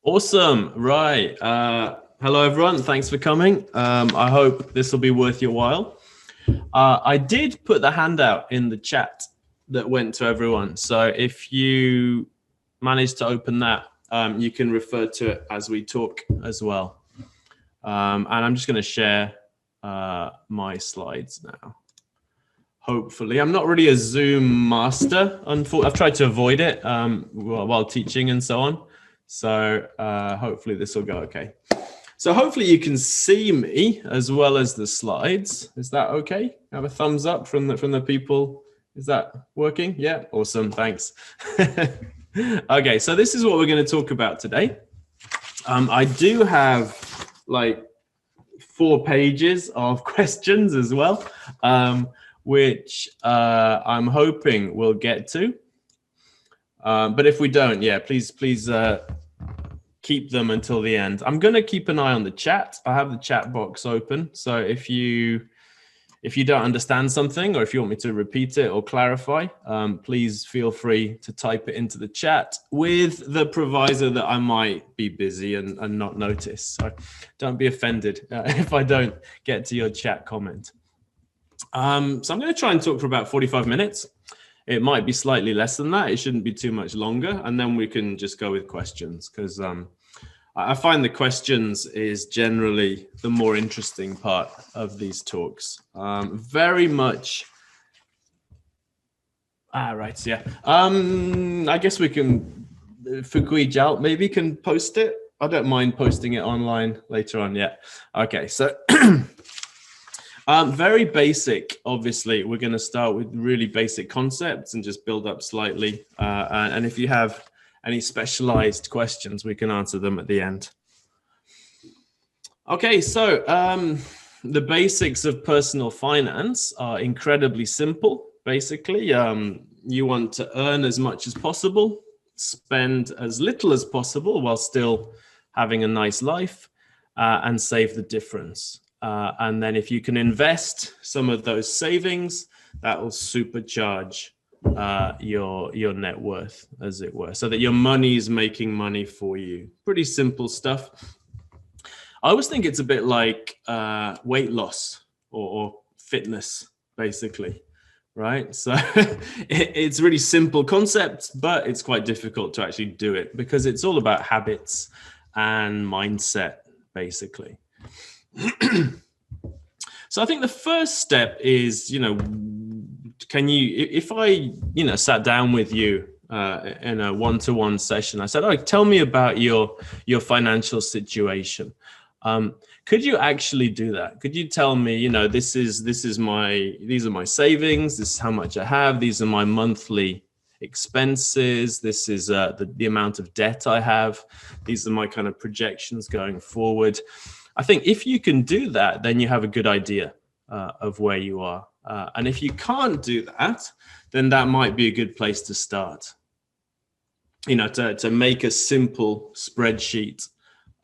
Awesome. Right. Hello, everyone. Thanks for coming. I hope this will be worth your while. I did put the handout in the chat that went to everyone. So if you manage to open that, you can refer to it as we talk as well. And I'm just going to share my slides now. Hopefully, I'm not really a Zoom master. I've tried to avoid it while teaching and so on. So hopefully this will go okay. So hopefully you can see me as well as the slides. Is that okay? Have a thumbs up from the people. Is that working? Yeah, awesome. Thanks. Okay, so this is what we're going to talk about today. I do have like 4 pages of questions as well, which I'm hoping we'll get to. But if we don't, yeah, please keep them until the end. I'm going to keep an eye on the chat. I have the chat box open. So if you don't understand something, or if you want me to repeat it or clarify, please feel free to type it into the chat with the proviso that I might be busy and not notice. So don't be offended if I don't get to your chat comment. So I'm going to try and talk for about 45 minutes. It might be slightly less than that. It shouldn't be too much longer. And then we can just go with questions, because I find the questions is generally the more interesting part of these talks. Very much. Right. So yeah. I guess we can, Fukui JALT maybe can post it. I don't mind posting it online later on. Yeah. Okay. So very basic, obviously. We're going to start with really basic concepts and just build up slightly. And if you have any specialized questions, we can answer them at the end. Okay, so the basics of personal finance are incredibly simple. Basically, you want to earn as much as possible, spend as little as possible while still having a nice life, and save the difference. And then if you can invest some of those savings, that will supercharge your net worth, as it were, so that your money is making money for you. Pretty simple stuff. I always think it's a bit like weight loss or fitness, basically, right? So it's really simple concept, but it's quite difficult to actually do it because it's all about habits and mindset, basically. So I think the first step is, can you, if I, sat down with you in a one-to-one session, I said, tell me about your financial situation. Could you actually do that? Could you tell me, these are my savings, this is how much I have, these are my monthly expenses, this is the amount of debt I have, these are my kind of projections going forward. I think if you can do that, then you have a good idea of where you are. And if you can't do that, then that might be a good place to start. To make a simple spreadsheet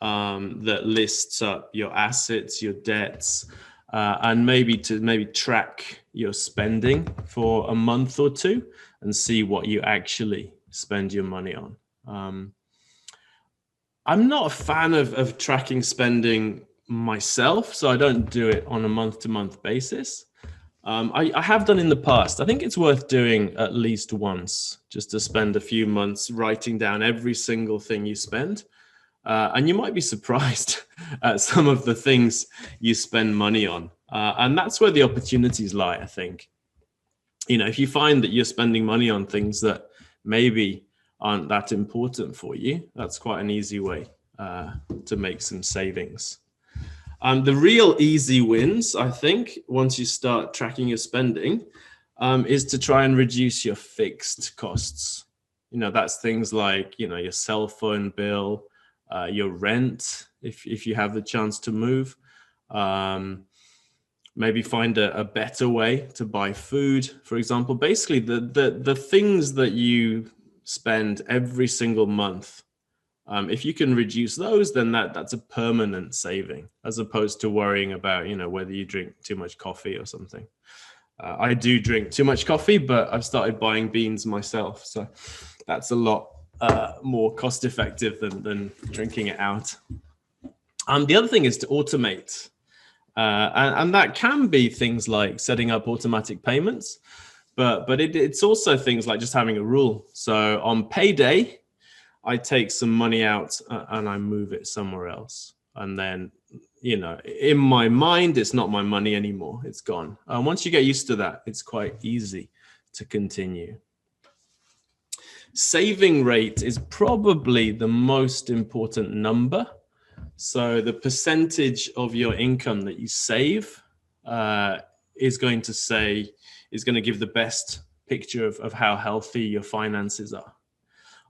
that lists up your assets, your debts, and maybe track your spending for a month or two and see what you actually spend your money on. I'm not a fan of tracking spending myself, so I don't do it on a month-to-month basis. I have done in the past. I think it's worth doing at least once, just to spend a few months writing down every single thing you spend. And you might be surprised at some of the things you spend money on. And that's where the opportunities lie, I think. If you find that you're spending money on things that maybe aren't that important for you, that's quite an easy way to make some savings. The real easy wins, I think, once you start tracking your spending, is to try and reduce your fixed costs. That's things like, your cell phone bill, your rent, if you have the chance to move. Maybe find a better way to buy food, for example. Basically, the things that you spend every single month, if you can reduce those, then that's a permanent saving, as opposed to worrying about, whether you drink too much coffee or something. I do drink too much coffee, but I've started buying beans myself, so that's a lot more cost effective than drinking it out. The other thing is to automate. And that can be things like setting up automatic payments, but it's also things like just having a rule. So on payday, I take some money out and I move it somewhere else. And then, in my mind, it's not my money anymore. It's gone. Once you get used to that, it's quite easy to continue. Saving rate is probably the most important number. So the percentage of your income that you save is going to give the best picture of how healthy your finances are.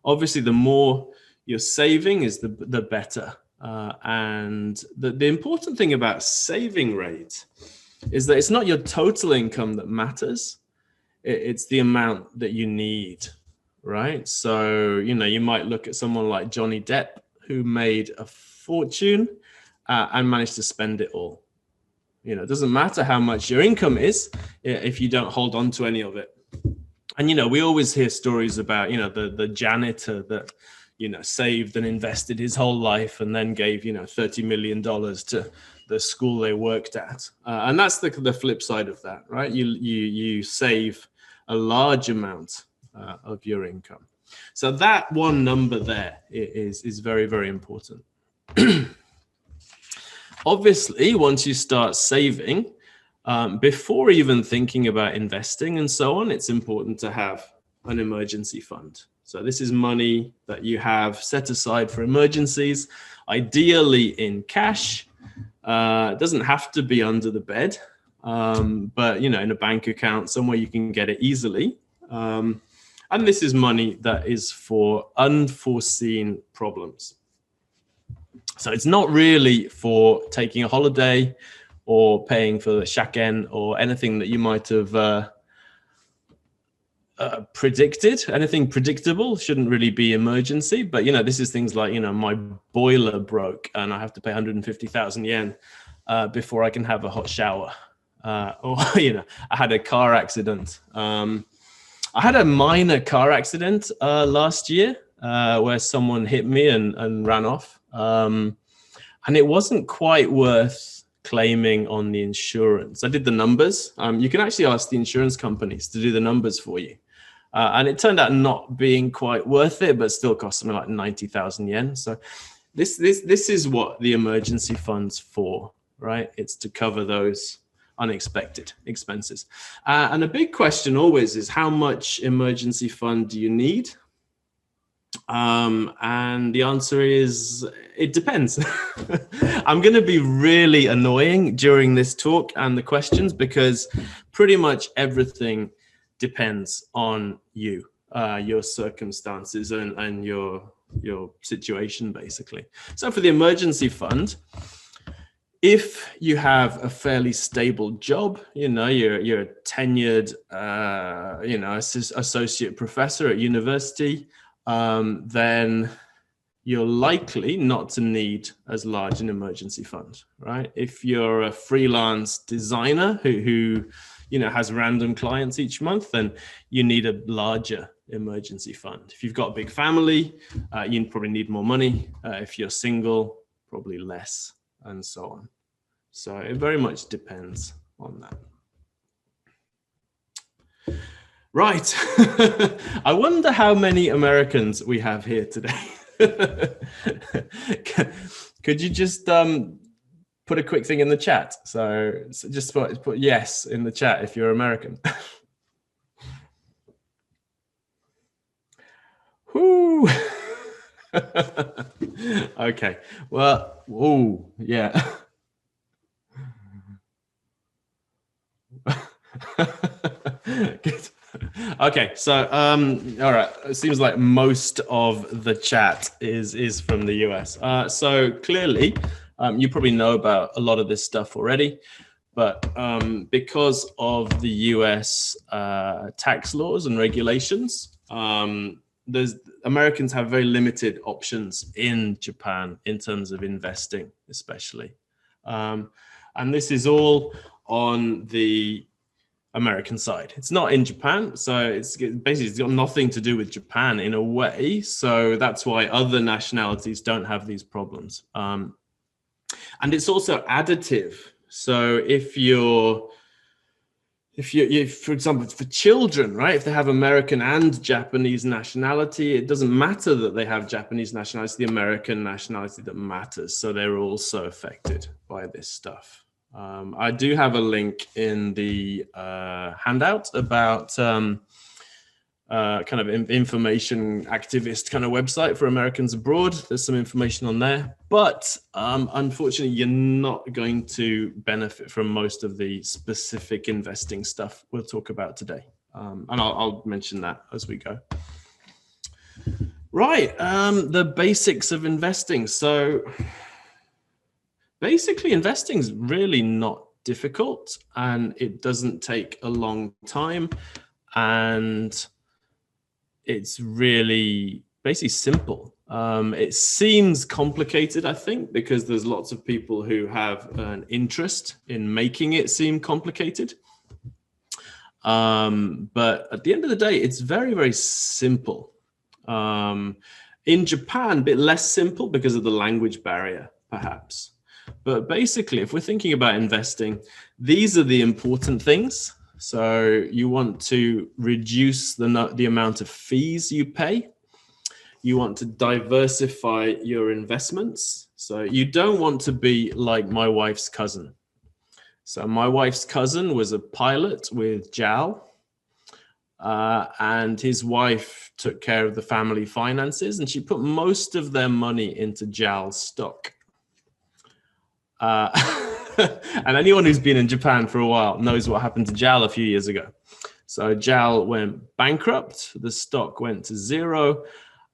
Obviously, the more you're saving is the better. And the important thing about saving rate is that it's not your total income that matters. It's the amount that you need, right? So, you might look at someone like Johnny Depp, who made a fortune and managed to spend it all. It doesn't matter how much your income is if you don't hold on to any of it. And, we always hear stories about, the janitor that, saved and invested his whole life and then gave, $30 million to the school they worked at. And that's the flip side of that, right? You save a large amount of your income. So that one number there is very, very important. Obviously, once you start saving, before even thinking about investing and so on, it's important to have an emergency fund. So this is money that you have set aside for emergencies, ideally in cash. It doesn't have to be under the bed, but in a bank account, somewhere you can get it easily. And this is money that is for unforeseen problems. So it's not really for taking a holiday or paying for the shaken or anything that you might have predicted. Anything predictable shouldn't really be emergency. But, this is things like, my boiler broke and I have to pay 150,000 yen before I can have a hot shower. Or, I had a car accident. I had a minor car accident last year where someone hit me and ran off. And it wasn't quite worth claiming on the insurance. I did the numbers. You can actually ask the insurance companies to do the numbers for you. And it turned out not being quite worth it, but still cost something like 90,000 yen. So this is what the emergency fund's for, right? It's to cover those unexpected expenses. And a big question always is, how much emergency fund do you need? And the answer is, it depends. I'm going to be really annoying during this talk and the questions because pretty much everything depends on you, your circumstances and your situation, basically. So for the emergency fund, if you have a fairly stable job, you're a tenured, associate professor at university, then you're likely not to need as large an emergency fund, right? If you're a freelance designer who has random clients each month, then you need a larger emergency fund. If you've got a big family, you probably need more money. If you're single, probably less, and so on. So it very much depends on that. Right. I wonder how many Americans we have here today. Could you just put a quick thing in the chat? So just put yes in the chat if you're American. Whoo. Okay. Well, oh, yeah. Good. Okay, so all right, it seems like most of the chat is from the US. So clearly, you probably know about a lot of this stuff already, but because of the US tax laws and regulations, Americans have very limited options in Japan in terms of investing, especially. And this is all on the American side. It's not in Japan, so it's got nothing to do with Japan in a way. So that's why other nationalities don't have these problems. And it's also additive. So if for example, for children, right, if they have American and Japanese nationality, it doesn't matter that they have Japanese nationality, it's the American nationality that matters. So they're also affected by this stuff. I do have a link in the handout about kind of information activist kind of website for Americans abroad. There's some information on there, but unfortunately, you're not going to benefit from most of the specific investing stuff we'll talk about today. And I'll mention that as we go. Right, the basics of investing. So basically, investing is really not difficult, and it doesn't take a long time, and it's really basically simple. It seems complicated, I think, because there's lots of people who have an interest in making it seem complicated. But at the end of the day, it's very, very simple. In Japan, a bit less simple because of the language barrier, perhaps. But basically, if we're thinking about investing, these are the important things. So you want to reduce the amount of fees you pay. You want to diversify your investments. So you don't want to be like my wife's cousin. So my wife's cousin was a pilot with JAL, and his wife took care of the family finances, and she put most of their money into JAL stock. And anyone who's been in Japan for a while knows what happened to JAL a few years ago. So JAL went bankrupt, the stock went to zero,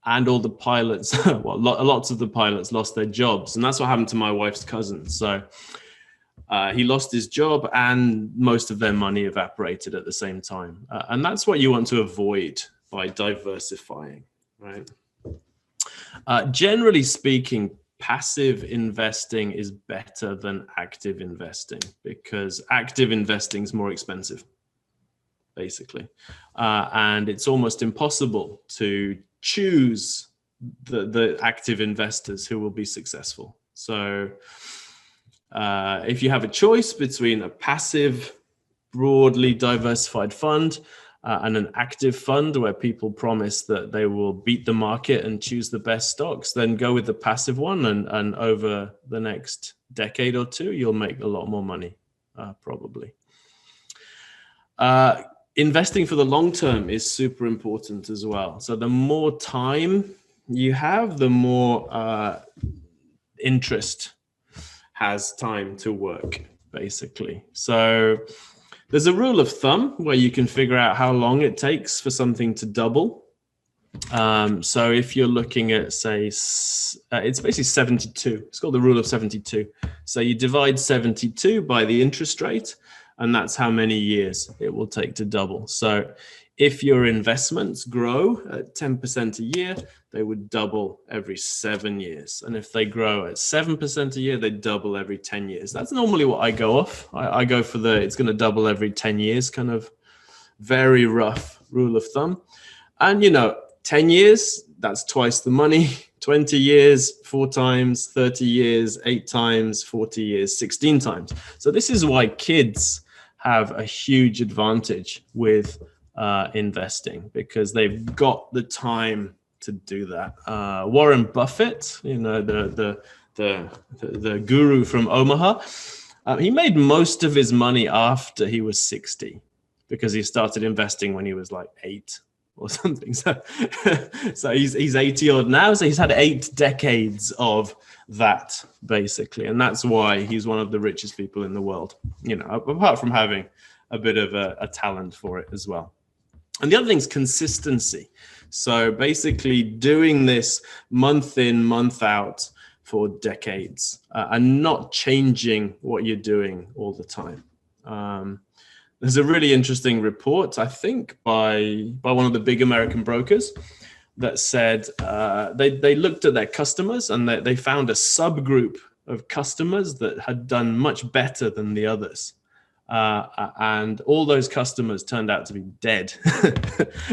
and all the pilots, well, lots of the pilots lost their jobs. And that's what happened to my wife's cousin. So he lost his job and most of their money evaporated at the same time. And that's what you want to avoid by diversifying, right? Generally speaking, passive investing is better than active investing because active investing is more expensive, basically. And it's almost impossible to choose the active investors who will be successful. So if you have a choice between a passive, broadly diversified fund and an active fund where people promise that they will beat the market and choose the best stocks, then go with the passive one. And over the next decade or two, you'll make a lot more money, probably. Investing for the long term is super important as well. So the more time you have, the more interest has time to work, basically. So there's a rule of thumb where you can figure out how long it takes for something to double. So if you're looking at, say, it's basically 72. It's called the rule of 72. So you divide 72 by the interest rate, and that's how many years it will take to double. So if your investments grow at 10% a year, they would double every 7 years. And if they grow at 7% a year, they double every 10 years. That's normally what I go off. I go for it's going to double every 10 years, kind of very rough rule of thumb. And, 10 years, that's twice the money. 20 years, 4 times, 30 years, 8 times, 40 years, 16 times. So this is why kids have a huge advantage with investing, because they've got the time to do that. Warren Buffett, the guru from Omaha, he made most of his money after he was 60 because he started investing when he was like 8 or something. So he's 80 odd now. So he's had 8 decades of that, basically. And that's why he's one of the richest people in the world, apart from having a bit of a talent for it as well. And the other thing is consistency. So basically doing this month in, month out for decades and not changing what you're doing all the time. There's a really interesting report, I think, by one of the big American brokers that said they looked at their customers and they found a subgroup of customers that had done much better than the others And all those customers turned out to be dead.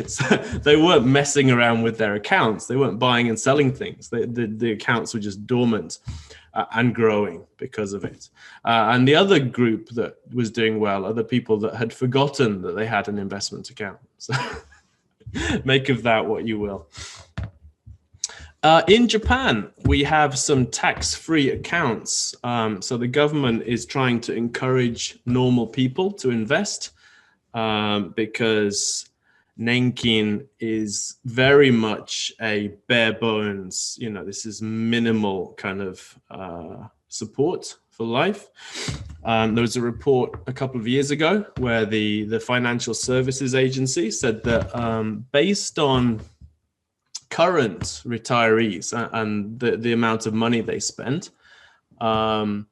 So they weren't messing around with their accounts. They weren't buying and selling things. The accounts were just dormant and growing because of it. And the other group that was doing well are the people that had forgotten that they had an investment account. So make of that what you will. In Japan, we have some tax-free accounts. So the government is trying to encourage normal people to invest because Nenkin is very much a bare bones, this is minimal kind of support for life. There was a report a couple of years ago where the Financial Services Agency said that based on current retirees and the amount of money they spend, a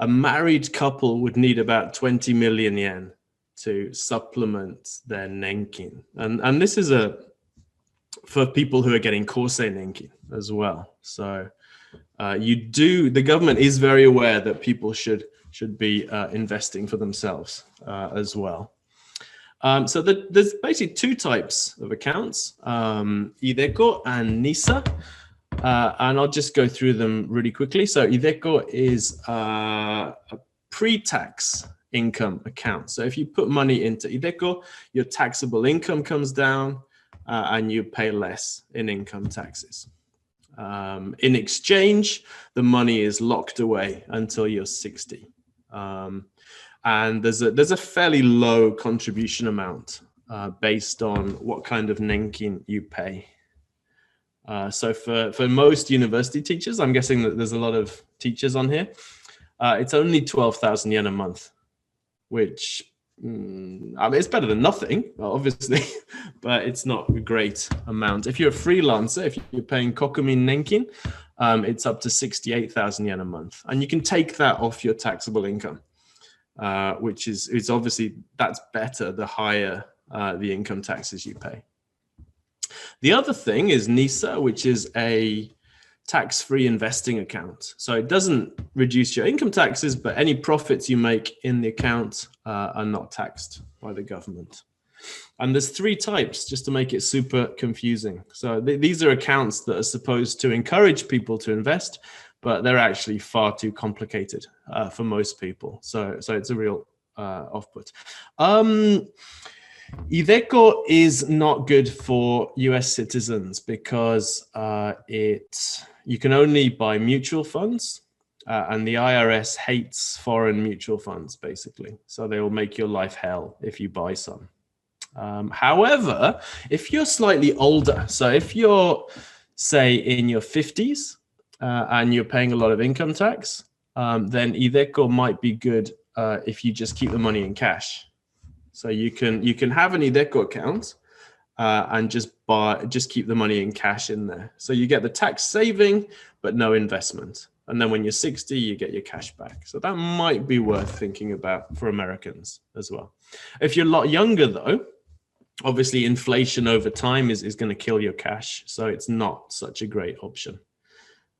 married couple would need about 20 million yen to supplement their Nenkin. And this is for people who are getting Kosei Nenkin as well. So the government is very aware that people should be investing for themselves as well. So there's basically two types of accounts, Ideco and NISA, and I'll just go through them really quickly. So Ideco is a pre-tax income account. So if you put money into Ideco, your taxable income comes down and you pay less in income taxes. In exchange, the money is locked away until you're 60. And there's a fairly low contribution amount based on what kind of Nenkin you pay. So for most university teachers, I'm guessing that there's a lot of teachers on here, it's only 12,000 yen a month, which it's better than nothing, obviously, but it's not a great amount. If you're a freelancer, if you're paying Kokumin Nenkin, it's up to 68,000 yen a month, and you can take that off your taxable income. Which is obviously, that's better the higher the income taxes you pay. The other thing is NISA, which is a tax-free investing account. So it doesn't reduce your income taxes, but any profits you make in the account are not taxed by the government. And there's three types, just to make it super confusing. So these are accounts that are supposed to encourage people to invest, but they're actually far too complicated for most people. So it's a real off-put. Ideco is not good for US citizens because you can only buy mutual funds, and the IRS hates foreign mutual funds, basically. So they will make your life hell if you buy some. However, if you're slightly older, so if you're, say, in your 50s, and you're paying a lot of income tax, then Ideco might be good if you just keep the money in cash. So you can have an Ideco account and just keep the money in cash in there. So you get the tax saving, but no investment. And then when you're 60, you get your cash back. So that might be worth thinking about for Americans as well. If you're a lot younger, though, obviously inflation over time is going to kill your cash. So it's not such a great option.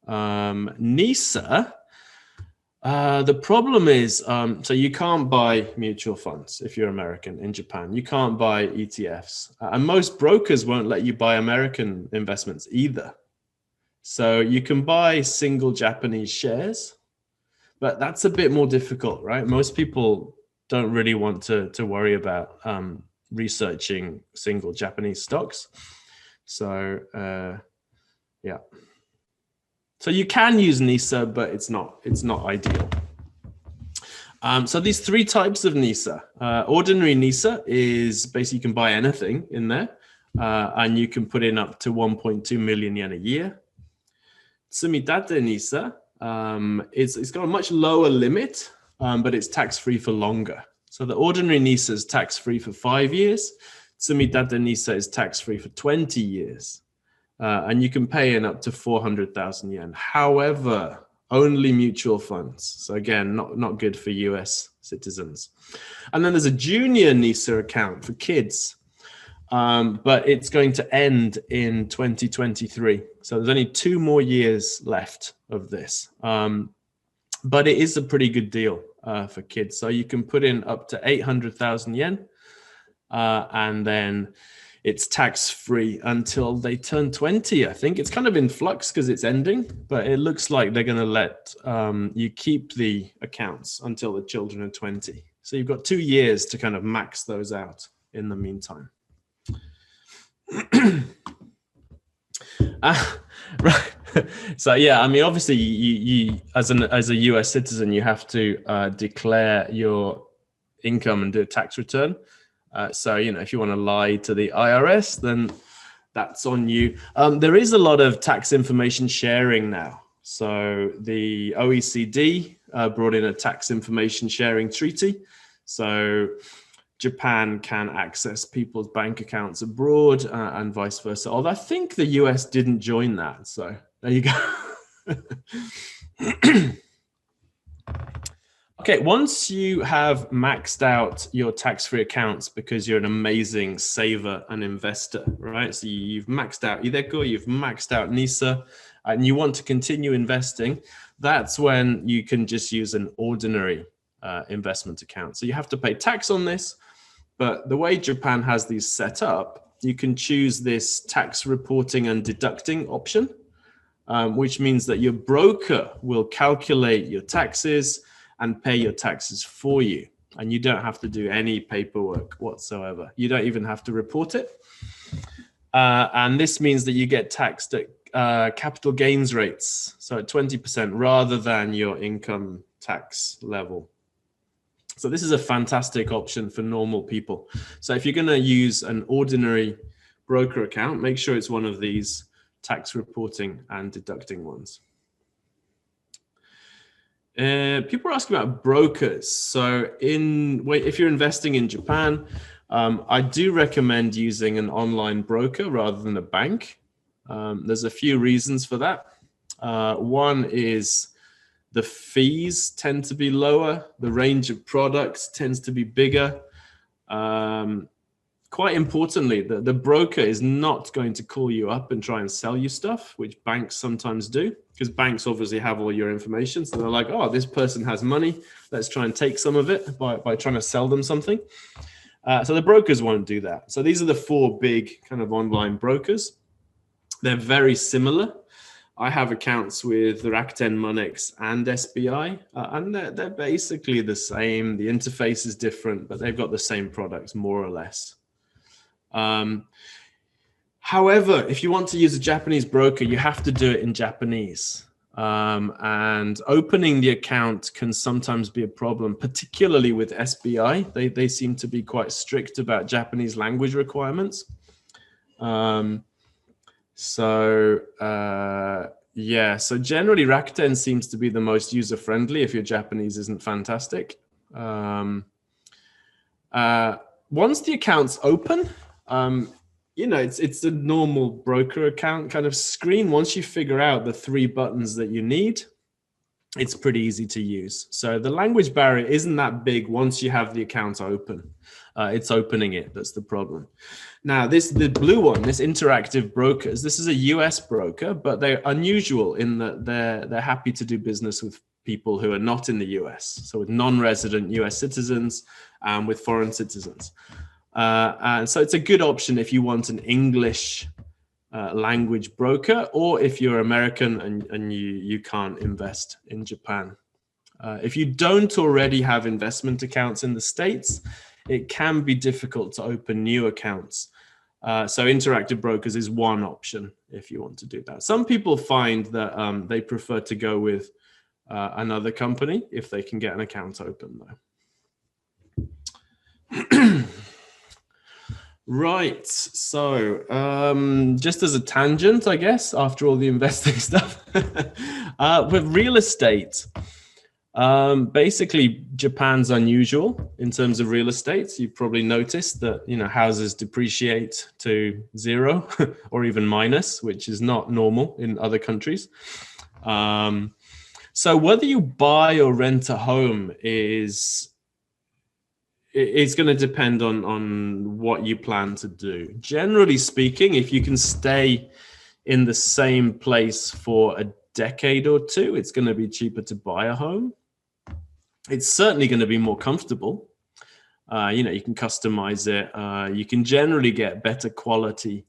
NISA, the problem is, so you can't buy mutual funds if you're American in Japan. You can't buy ETFs. And most brokers won't let you buy American investments either. So you can buy single Japanese shares, but that's a bit more difficult, right? Most people don't really want to worry about researching single Japanese stocks. So, yeah. So you can use NISA, but it's not ideal. So these three types of NISA. Ordinary NISA is basically you can buy anything in there, and you can put in up to 1.2 million yen a year. Tsumitate NISA, it's got a much lower limit, but it's tax-free for longer. So the ordinary NISA is tax-free for 5 years. Tsumitate NISA is tax-free for 20 years. And you can pay in up to 400,000 yen. However, only mutual funds. So again, not good for US citizens. And then there's a junior NISA account for kids, but it's going to end in 2023. So there's only 2 more years left of this. But it is a pretty good deal. for kids. So you can put in up to 800,000 yen, and then it's tax-free until they turn 20. I think it's kind of in flux because it's ending, but it looks like they're going to let you keep the accounts until the children are 20. So you've got 2 years to kind of max those out in the meantime. Right. So yeah, I mean, obviously, you as a US citizen, you have to declare your income and do a tax return. So if you want to lie to the IRS, then that's on you. There is a lot of tax information sharing now. So the OECD brought in a tax information sharing treaty. So Japan can access people's bank accounts abroad and vice versa. Although I think the US didn't join that. So there you go. Okay, once you have maxed out your tax-free accounts because you're an amazing saver and investor, right? So you've maxed out Iveco, you've maxed out NISA, and you want to continue investing, that's when you can just use an ordinary investment account. So you have to pay tax on this, but the way Japan has these set up, you can choose this tax reporting and deducting option, which means that your broker will calculate your taxes and pay your taxes for you. And you don't have to do any paperwork whatsoever. You don't even have to report it. And this means that you get taxed at capital gains rates, so at 20% rather than your income tax level. So this is a fantastic option for normal people. So if you're going to use an ordinary broker account, make sure it's one of these tax reporting and deducting ones. People are asking about brokers. So if you're investing in Japan, I do recommend using an online broker rather than a bank. There's a few reasons for that. One is the fees tend to be lower. The range of products tends to be bigger. Quite importantly, the broker is not going to call you up and try and sell you stuff, which banks sometimes do, because banks obviously have all your information. So they're like, oh, this person has money. Let's try and take some of it by trying to sell them something. So the brokers won't do that. So these are the 4 big kind of online brokers. They're very similar. I have accounts with Rakuten, Monex, and SBI, and they're basically the same. The interface is different, but they've got the same products, more or less. However, if you want to use a Japanese broker, you have to do it in Japanese. And opening the account can sometimes be a problem, particularly with SBI. They seem to be quite strict about Japanese language requirements. So generally Rakuten seems to be the most user-friendly if your Japanese isn't fantastic. Once the account's open, it's a normal broker account kind of screen. Once you figure out the 3 buttons that you need, it's pretty easy to use. So the language barrier isn't that big once you have the account open. It's opening it that's the problem. Now, the blue one, this Interactive Brokers, this is a US broker, but they're unusual in that they're happy to do business with people who are not in the US. So with non-resident US citizens and with foreign citizens. And so it's a good option if you want an English language broker, or if you're American and you can't invest in Japan. If you don't already have investment accounts in the States, it can be difficult to open new accounts. So Interactive Brokers is one option if you want to do that. Some people find that they prefer to go with another company if they can get an account open, though. Right, so just as a tangent, I guess, after all the investing stuff, with real estate, basically Japan's unusual in terms of real estate. You've probably noticed that, houses depreciate to 0 or even minus, which is not normal in other countries. So whether you buy or rent a home it's going to depend on what you plan to do. Generally speaking, if you can stay in the same place for a decade or 2, it's going to be cheaper to buy a home. It's certainly going to be more comfortable. You can customize it. You can generally get better quality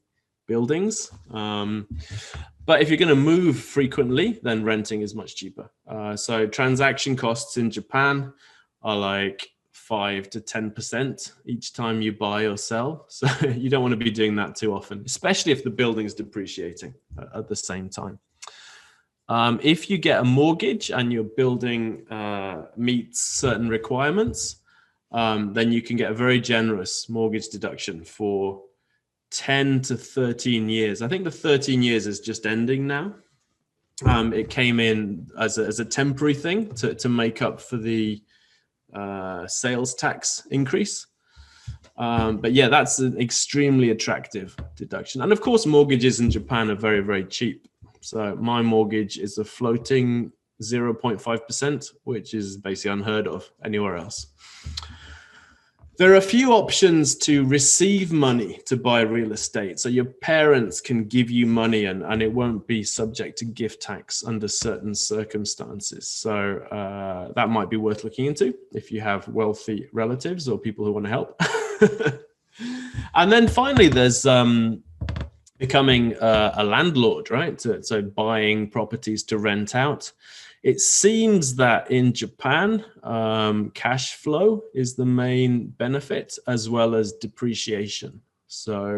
buildings. But if you're going to move frequently, then renting is much cheaper. So transaction costs in Japan are like 5 to 10% each time you buy or sell. So you don't want to be doing that too often, especially if the building's depreciating at the same time. If you get a mortgage and your building meets certain requirements, then you can get a very generous mortgage deduction for 10 to 13 years. I think the 13 years is just ending now. It came in as a temporary thing to make up for the sales tax increase. But yeah, that's an extremely attractive deduction. And of course, mortgages in Japan are very, very cheap. So my mortgage is a floating 0.5%, which is basically unheard of anywhere else. There are a few options to receive money to buy real estate. So your parents can give you money and it won't be subject to gift tax under certain circumstances. So that might be worth looking into if you have wealthy relatives or people who want to help. And then finally, there's becoming a landlord, right? So buying properties to rent out. It seems that in Japan, cash flow is the main benefit as well as depreciation. So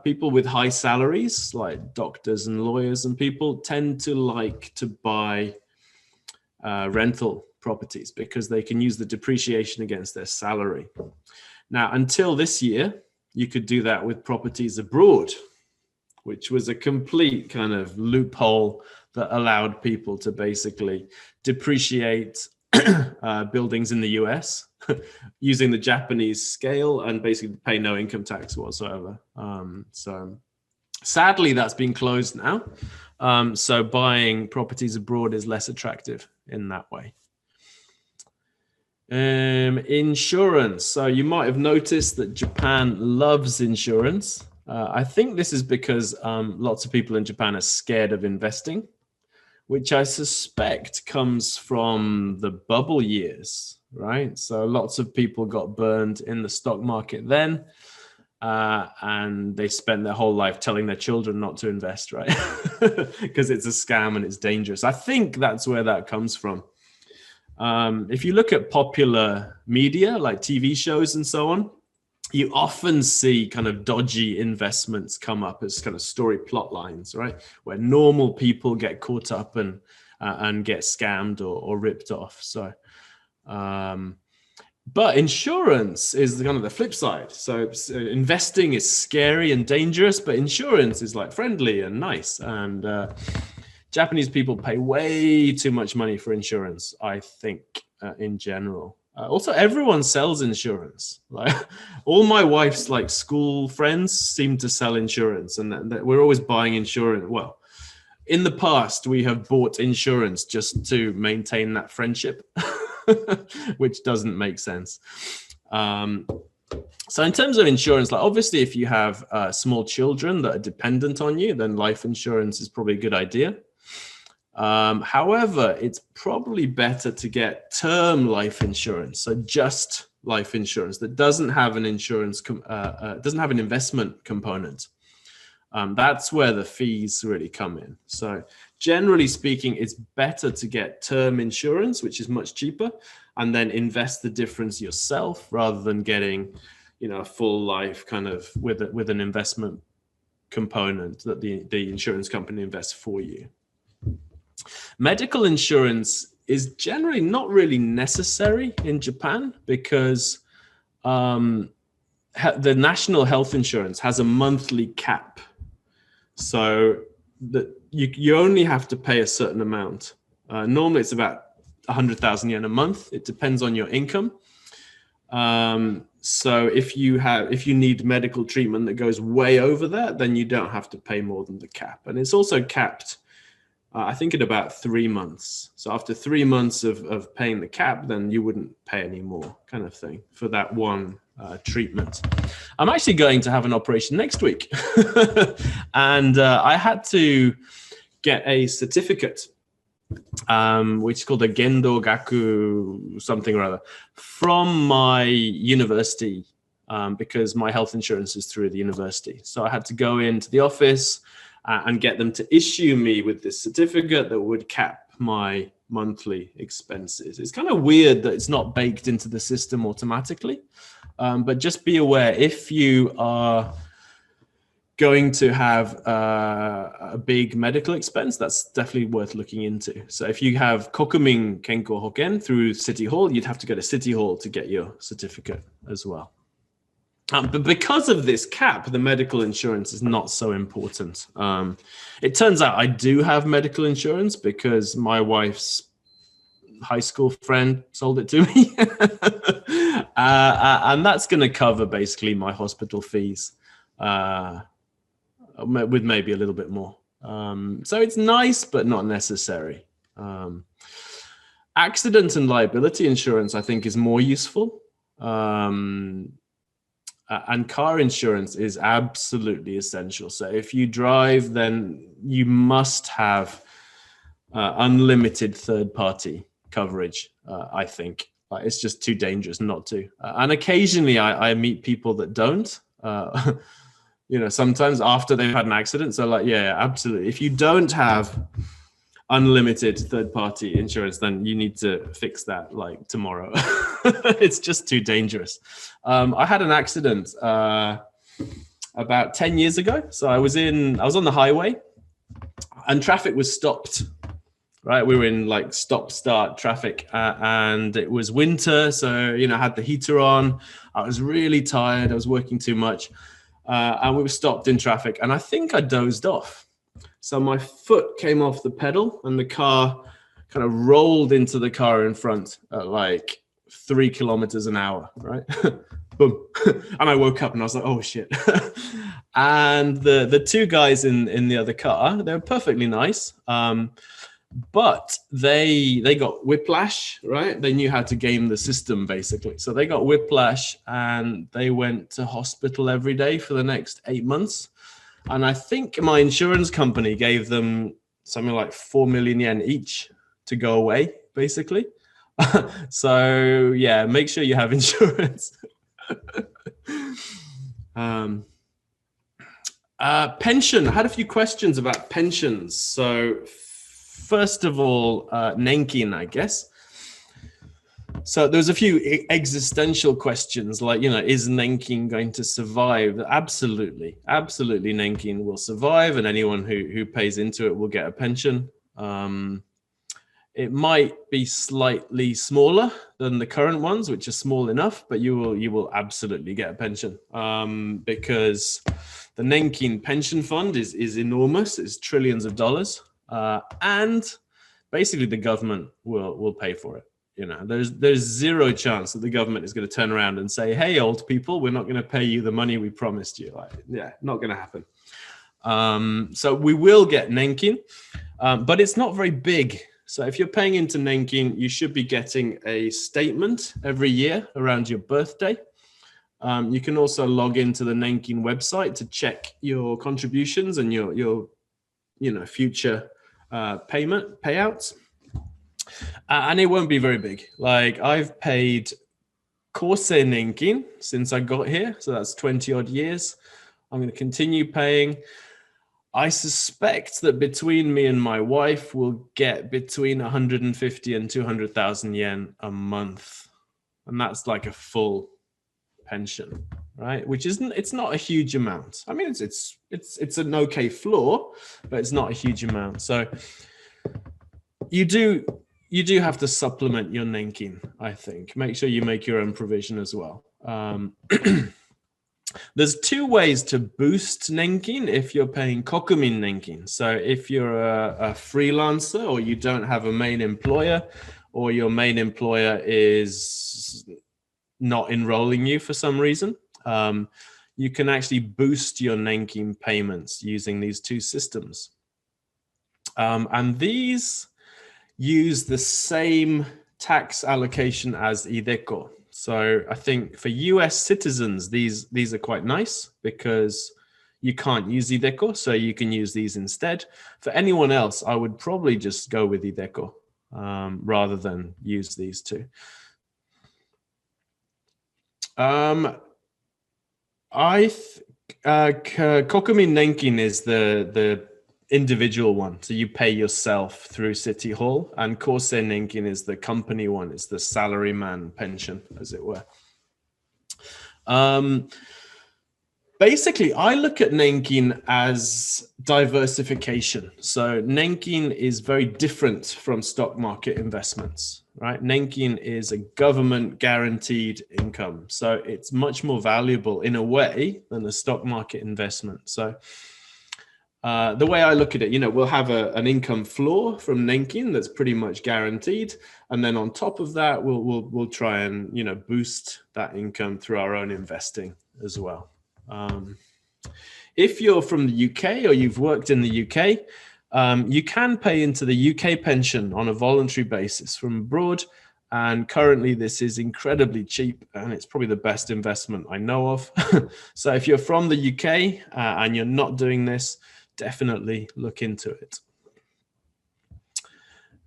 people with high salaries, like doctors and lawyers and people, tend to like to buy rental properties because they can use the depreciation against their salary. Now, until this year, you could do that with properties abroad, which was a complete kind of loophole that allowed people to basically depreciate buildings in the US using the Japanese scale and basically pay no income tax whatsoever. So sadly, that's been closed now. So buying properties abroad is less attractive in that way. Insurance. So you might have noticed that Japan loves insurance. I think this is because lots of people in Japan are scared of investing, which I suspect comes from the bubble years, right? So lots of people got burned in the stock market then, and they spent their whole life telling their children not to invest, right? Because it's a scam and it's dangerous. I think that's where that comes from. If you look at popular media, like TV shows and so on, you often see kind of dodgy investments come up as kind of story plot lines, right? Where normal people get caught up and get scammed or ripped off. So, but insurance is the kind of the flip side. So investing is scary and dangerous, but insurance is like friendly and nice. And Japanese people pay way too much money for insurance, I think, in general. Also, everyone sells insurance. Like all my wife's like school friends seem to sell insurance, and we're always buying insurance. Well, in the past, we have bought insurance just to maintain that friendship, which doesn't make sense. So in terms of insurance, like obviously, if you have small children that are dependent on you, then life insurance is probably a good idea. However, it's probably better to get term life insurance, so just life insurance that doesn't have an doesn't have an investment component. That's where the fees really come in. So generally speaking, it's better to get term insurance, which is much cheaper, and then invest the difference yourself rather than getting, a full life kind of with an investment component that the insurance company invests for you. Medical insurance is generally not really necessary in Japan because the national health insurance has a monthly cap. So that you only have to pay a certain amount. Normally it's about 100,000 yen a month. It depends on your income. So if you need medical treatment that goes way over that, then you don't have to pay more than the cap. And it's also capped, I think, at about 3 months. So after 3 months of paying the cap, then you wouldn't pay any more, kind of thing, for that one treatment. I'm actually going to have an operation next week. And I had to get a certificate which is called a Gendo Gaku something or other, from my university, because my health insurance is through the university. So I had to go into the office and get them to issue me with this certificate that would cap my monthly expenses. It's kind of weird that it's not baked into the system automatically, but just be aware if you are going to have a big medical expense, that's definitely worth looking into. So if you have Kokumin Kenko Hoken through City Hall, you'd have to go to City Hall to get your certificate as well. But because of this cap, the medical insurance is not so important. It turns out I do have medical insurance because my wife's high school friend sold it to me. And that's going to cover basically my hospital fees. With maybe a little bit more. So it's nice, but not necessary. Accident and liability insurance, I think, is more useful. And car insurance is absolutely essential. So if you drive, then you must have unlimited third-party coverage, I think. It's just too dangerous not to. And occasionally I meet people that don't. Sometimes after they've had an accident. So yeah, absolutely. If you don't have unlimited third-party insurance, then you need to fix that tomorrow. It's just too dangerous. I had an accident about 10 years ago. So I was on the highway and traffic was stopped. Right, we were in stop-start traffic, and it was winter. So I had the heater on. I was really tired. I was working too much. And we were stopped in traffic, and I think I dozed off. So my foot came off the pedal, and the car kind of rolled into the car in front at 3 kilometers an hour, right? Boom. And I woke up and I was like, oh shit. And the two guys in the other car, they were perfectly nice. But they got whiplash, right? They knew how to game the system, basically. So they got whiplash and they went to hospital every day for the next 8 months. And I think my insurance company gave them something like 4 million yen each to go away, basically. So yeah, make sure you have insurance. Pension. I had a few questions about pensions. So first of all, Nenkin, I guess. So there's a few existential questions like, is Nenkin going to survive? Absolutely. Absolutely, Nenkin will survive, and anyone who pays into it will get a pension. It might be slightly smaller than the current ones, which are small enough, but you will absolutely get a pension, because the Nenkin pension fund is enormous. It's trillions of dollars. And basically the government will pay for it. There's zero chance that the government is going to turn around and say, hey, old people, we're not going to pay you the money we promised you. Not going to happen. So we will get Nenkin, but it's not very big. So if you're paying into Nenkin, you should be getting a statement every year around your birthday. You can also log into the Nenkin website to check your contributions and your future payouts. And it won't be very big. I've paid Kosei Nenkin since I got here. So that's 20 odd years. I'm going to continue paying. I suspect that between me and my wife, we'll get between 150 and 200,000 yen a month. And that's like a full pension, right? It's not a huge amount. I mean, it's an okay floor, but it's not a huge amount. So you do have to supplement your Nenkin, I think. Make sure you make your own provision as well. There's two ways to boost Nenkin if you're paying Kokumin Nenkin. So if you're a freelancer or you don't have a main employer, or your main employer is not enrolling you for some reason, you can actually boost your Nenkin payments using these two systems. And these use the same tax allocation as iDeCo. So I think for US citizens, these are quite nice because you can't use Ideco, so you can use these instead. For anyone else, I would probably just go with Ideco rather than use these two. Kokumi Nenkin is the individual one, so you pay yourself through City Hall, and Kosei Nenkin is the company one. It's the salaryman pension, as it were. Basically, I look at Nenkin as diversification. So Nenkin is very different from stock market investments, right? Nenkin is a government guaranteed income. So it's much more valuable in a way than a stock market investment. So the way I look at it, we'll have an income floor from Nenkin that's pretty much guaranteed. And then on top of that, we'll try and, boost that income through our own investing as well. If you're from the UK or you've worked in the UK, you can pay into the UK pension on a voluntary basis from abroad. And currently this is incredibly cheap, and it's probably the best investment I know of. So if you're from the UK and you're not doing this, definitely look into it.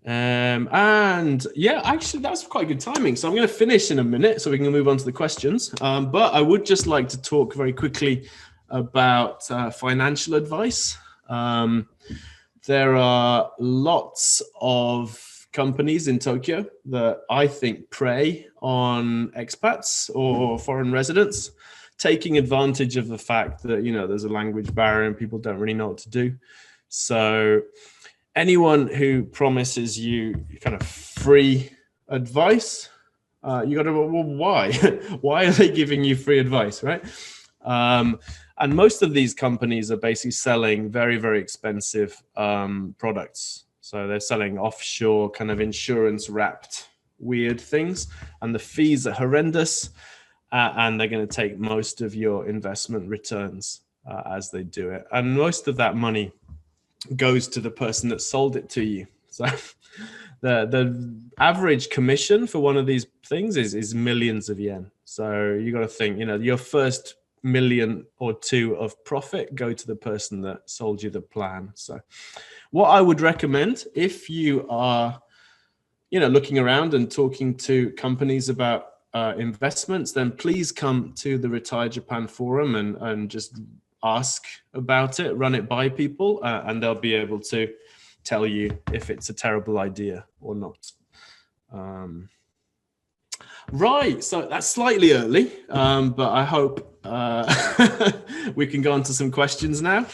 And yeah, actually that's quite good timing. So I'm going to finish in a minute so we can move on to the questions. But I would just like to talk very quickly about financial advice. There are lots of companies in Tokyo that I think prey on expats or foreign residents, taking advantage of the fact that, there's a language barrier and people don't really know what to do. So anyone who promises you kind of free advice, you got to, well, why? Why are they giving you free advice, right? And most of these companies are basically selling very, very expensive products. So they're selling offshore kind of insurance wrapped weird things, and the fees are horrendous. And they're going to take most of your investment returns as they do it. And most of that money goes to the person that sold it to you. So the average commission for one of these things is millions of yen. So you got to think, your first million or two of profit go to the person that sold you the plan. So what I would recommend, if you are, looking around and talking to companies about investments, then please come to the Retire Japan Forum and just ask about it, run it by people, and they'll be able to tell you if it's a terrible idea or not. Right, so that's slightly early, but I hope we can go on to some questions now.